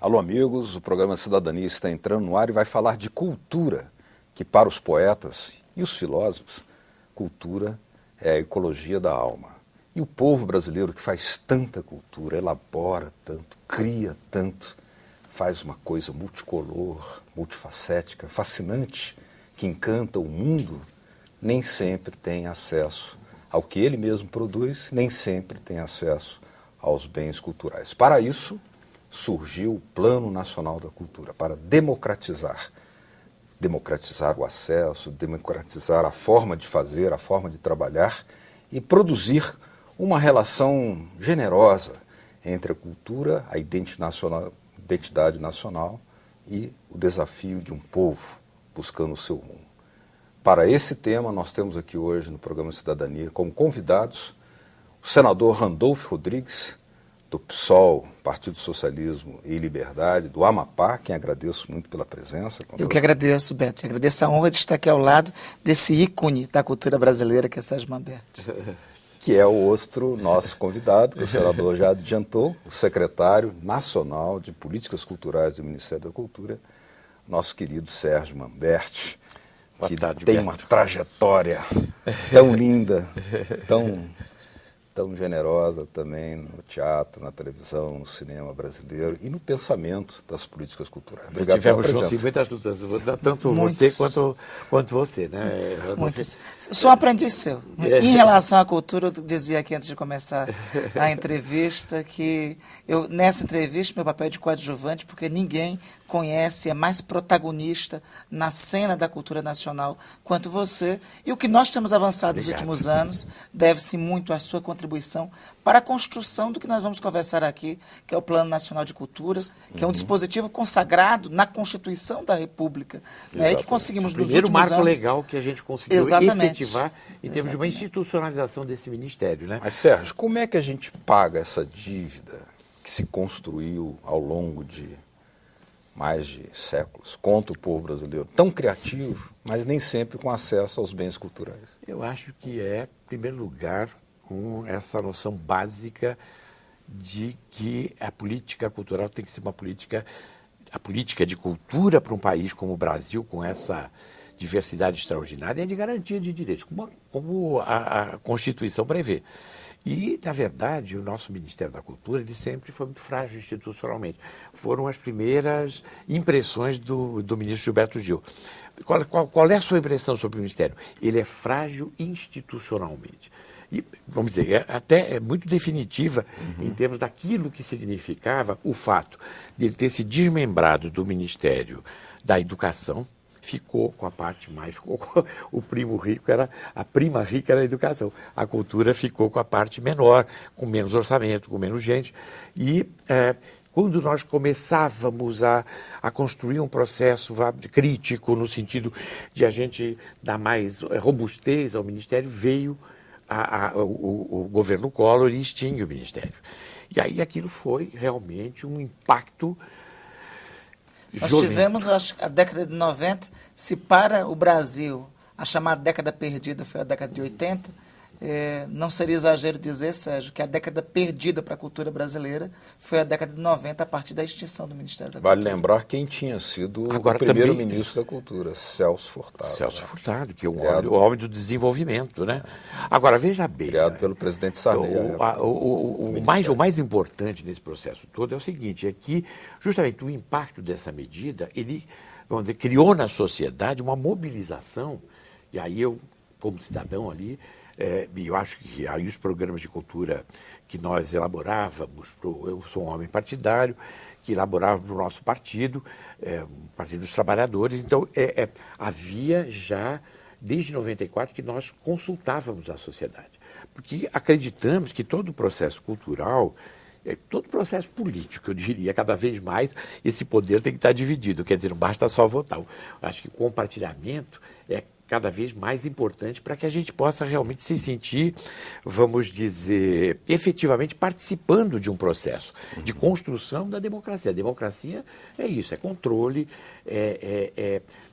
Alô, amigos, o programa Cidadania está entrando no ar e vai falar de cultura, que para os poetas e os filósofos, cultura é a ecologia da alma. E o povo brasileiro que faz tanta cultura, elabora tanto, cria tanto, faz uma coisa multicolor, multifacética, fascinante, que encanta o mundo, nem sempre tem acesso ao que ele mesmo produz, nem sempre tem acesso aos bens culturais. Para isso, surgiu o Plano Nacional da Cultura, para democratizar o acesso, democratizar a forma de fazer, a forma de trabalhar e produzir uma relação generosa entre a cultura, a identidade nacional e o desafio de um povo buscando o seu rumo. Para esse tema, nós temos aqui hoje no programa Cidadania como convidados o senador Randolfo Rodrigues, do PSOL, Partido Socialismo e Liberdade, do Amapá, quem agradeço muito pela presença. Eu que agradeço, Beto. Eu agradeço a honra de estar aqui ao lado desse ícone da cultura brasileira, que é Sérgio Manberti. Que é o outro nosso convidado, que o senador já adiantou, o secretário nacional de Políticas Culturais do Ministério da Cultura, nosso querido Sérgio Manberti, que tem uma trajetória tão linda, tão generosa também no teatro, na televisão, no cinema brasileiro e no pensamento das políticas culturais. Obrigado pela presença. Tivemos muitas lutas, tanto você quanto você, né? Muitas. Sou um aprendiz seu. Em relação à cultura, eu dizia aqui antes de começar a entrevista que nessa entrevista meu papel é de coadjuvante porque ninguém conhece, é mais protagonista na cena da cultura nacional quanto você. E o que nós temos avançado nos últimos anos deve-se muito à sua contribuição para a construção do que nós vamos conversar aqui, que é o Plano Nacional de Cultura, que é um dispositivo consagrado na Constituição da República, né, e que conseguimos nos últimos anos... O primeiro marco legal que a gente conseguiu efetivar em termos de uma institucionalização desse ministério, né? Mas, Sérgio, como é que a gente paga essa dívida que se construiu ao longo de mais de séculos, contra o povo brasileiro, tão criativo, mas nem sempre com acesso aos bens culturais? Eu acho que em primeiro lugar, com essa noção básica de que a política cultural tem que ser a política de cultura para um país como o Brasil, com essa diversidade extraordinária, é de garantia de direitos, como a Constituição prevê. E, na verdade, o nosso Ministério da Cultura ele sempre foi muito frágil institucionalmente. Foram as primeiras impressões do ministro Gilberto Gil. Qual é a sua impressão sobre o Ministério? Ele é frágil institucionalmente. E, vamos dizer, até muito definitiva em termos daquilo que significava o fato de ele ter se desmembrado do Ministério da Educação, ficou com a parte mais... O primo rico a prima rica era a educação. A cultura ficou com a parte menor, com menos orçamento, com menos gente. E quando nós começávamos a construir um processo crítico, no sentido de a gente dar mais robustez ao Ministério, veio o governo Collor e extingue o Ministério. E aí aquilo foi realmente um impacto... Nós tivemos, eu acho, a década de 90, se para o Brasil a chamada década perdida foi a década de 80, não seria exagero dizer, Sérgio, que a década perdida para a cultura brasileira foi a década de 90, a partir da extinção do Ministério da Cultura. Vale lembrar quem tinha sido o primeiro-ministro da Cultura, Celso Furtado. Celso Furtado, que é o homem do desenvolvimento, né? Agora, veja bem... Criado pelo presidente Sarney. O mais importante nesse processo todo é o seguinte, é que justamente o impacto dessa medida, ele, vamos dizer, criou na sociedade uma mobilização, e aí eu, como cidadão ali... eu acho que aí os programas de cultura que nós elaborávamos, eu sou um homem partidário, que elaborava para o nosso partido, o Partido dos Trabalhadores, então havia já, desde 94, que nós consultávamos a sociedade, porque acreditamos que todo o processo cultural, todo o processo político, eu diria, cada vez mais, esse poder tem que estar dividido, quer dizer, não basta só votar. Eu acho que o compartilhamento cada vez mais importante para que a gente possa realmente se sentir, vamos dizer, efetivamente participando de um processo de construção da democracia. A democracia é isso, é controle,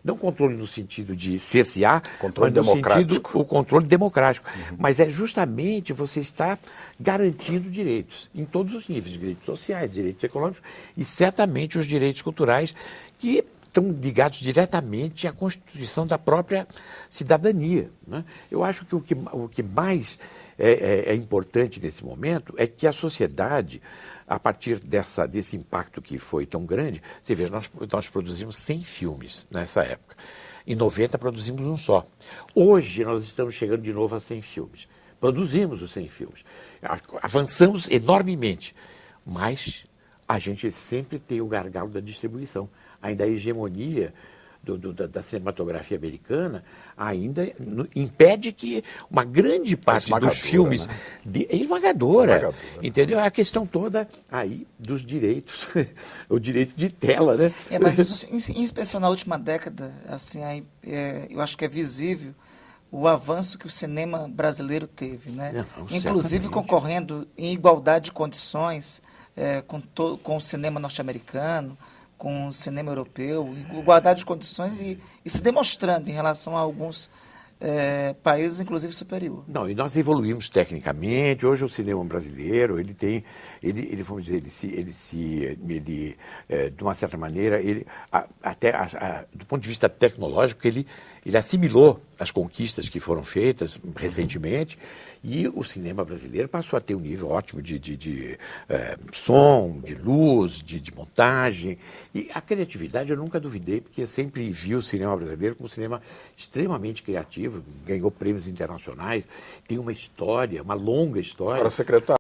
não controle no sentido de cercear, controle mas no democrático. sentido, o controle democrático. Mas é justamente você estar garantindo direitos em todos os níveis, direitos sociais, direitos econômicos e certamente os direitos culturais que estão ligados diretamente à constituição da própria cidadania, né? Eu acho que o que mais é importante nesse momento é que a sociedade, a partir desse impacto que foi tão grande, você veja, nós produzimos 100 filmes nessa época. Em 90 produzimos um só. Hoje nós estamos chegando de novo a 100 filmes. Produzimos os 100 filmes. Avançamos enormemente, mas a gente sempre tem o gargalo da distribuição. Ainda a hegemonia da cinematografia americana ainda impede que uma grande parte dos filmes... Né? É esmagadora, entendeu? É a questão toda aí dos direitos, o direito de tela, né? Mas em especial na última década, assim, eu acho que é visível o avanço que o cinema brasileiro teve, né? Não, inclusive certamente. Concorrendo em igualdade de condições com o cinema norte-americano, com o cinema europeu, igualdade de condições e se demonstrando em relação a alguns países, inclusive superior. Não, e nós evoluímos tecnicamente. Hoje o cinema brasileiro, vamos dizer, de uma certa maneira, do ponto de vista tecnológico, ele assimilou as conquistas que foram feitas recentemente, e o cinema brasileiro passou a ter um nível ótimo de som, de luz, de montagem. E a criatividade eu nunca duvidei, porque eu sempre vi o cinema brasileiro como um cinema extremamente criativo, ganhou prêmios internacionais, tem uma história, uma longa história. Agora, secretário,